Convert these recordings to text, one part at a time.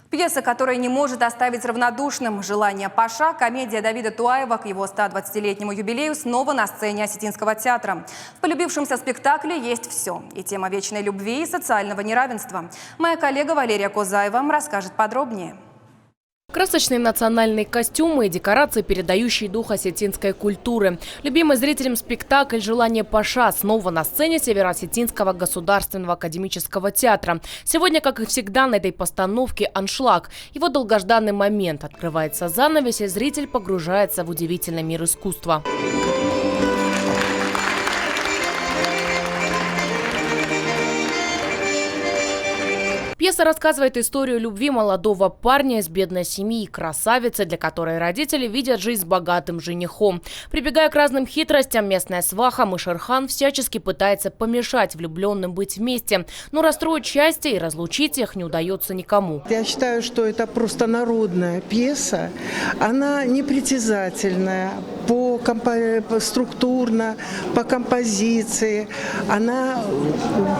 Пьеса, которая не может оставить равнодушным. «Желание Паша» – комедия Давида Туаева к его 120-летнему юбилею снова на сцене Осетинского театра. В полюбившемся спектакле есть все. И тема вечной любви, и социального неравенства. Моя коллега Валерия Козаева расскажет подробнее. Красочные национальные костюмы и декорации, передающие дух осетинской культуры. Любимый зрителям спектакль «Желание Паша» снова на сцене Северо-Осетинского государственного академического театра. Сегодня, как и всегда, на этой постановке аншлаг. Его долгожданный момент. Открывается занавес, и зритель погружается в удивительный мир искусства. Пьеса рассказывает историю любви молодого парня из бедной семьи и красавицы, для которой родители видят жизнь с богатым женихом. Прибегая к разным хитростям, местная сваха Мышерхан всячески пытается помешать влюбленным быть вместе. Но расстроить счастье и разлучить их не удается никому. Я считаю, что это просто народная пьеса. Она непритязательная структурно, по композиции. Она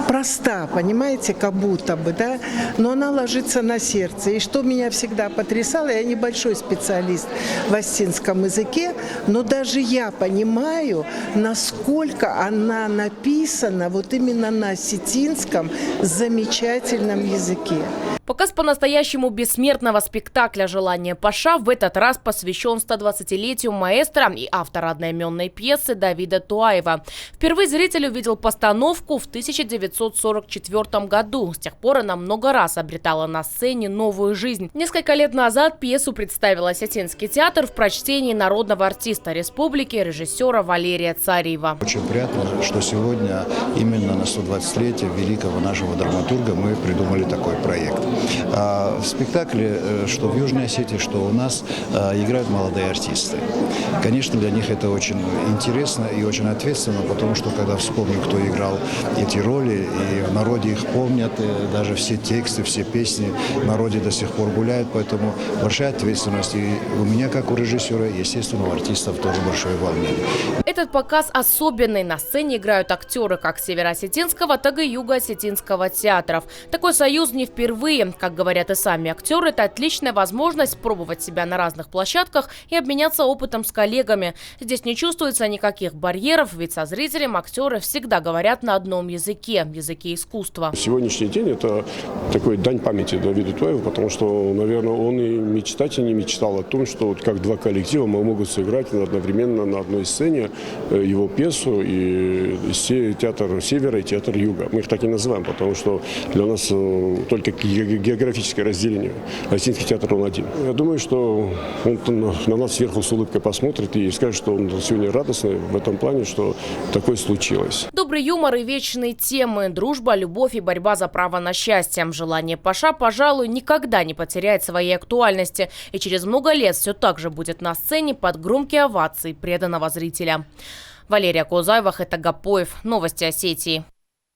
проста, понимаете, как будто бы, да? Но она ложится на сердце. И что меня всегда потрясало, я небольшой специалист в осетинском языке, но даже я понимаю, насколько она написана вот именно на осетинском замечательном языке. Показ по-настоящему бессмертного спектакля «Желание Паша» в этот раз посвящен 120-летию маэстро и автора одноименной пьесы Давида Туаева. Впервые зритель увидел постановку в 1944 году. С тех пор она много раз обретала на сцене новую жизнь. Несколько лет назад пьесу представил Осетинский театр в прочтении народного артиста республики, режиссера Валерия Царева. Очень приятно, что сегодня именно на 120-летие великого нашего драматурга мы придумали такой проект. В спектакле, что в Южной Осетии, что у нас, играют молодые артисты. Конечно, для них это очень интересно и очень ответственно, потому что, когда вспомню, кто играл эти роли, и в народе их помнят, даже все тексты, все песни в народе до сих пор гуляют, поэтому большая ответственность. И у меня, как у режиссера, естественно, у артистов тоже большое волнение. Этот показ особенный. На сцене играют актеры как Северо-Осетинского, так и Юго-Осетинского театров. Такой союз не впервые. Как говорят и сами актеры, это отличная возможность пробовать себя на разных площадках и обменяться опытом с коллегами. Здесь не чувствуется никаких барьеров, ведь со зрителем актеры всегда говорят на одном языке – языке искусства. Сегодняшний день – это такой дань памяти Давиду Туаеву, потому что, наверное, он и мечтать и не мечтал о том, что вот как два коллектива могут сыграть одновременно на одной сцене его пьесу, и театр Севера и театр Юга. Мы их так и называем, потому что для нас только географическое разделение. Осетинский театр он один. Я думаю, что он на нас сверху с улыбкой посмотрит и скажет, что он сегодня радостный в этом плане, что такое случилось. Добрый юмор и вечные темы – дружба, любовь и борьба за право на счастье. «Желание Паша», пожалуй, никогда не потеряет своей актуальности и через много лет все так же будет на сцене под громкие овации преданного зрителя. Валерия Козаева, Хета Гапоев. Новости Осетии.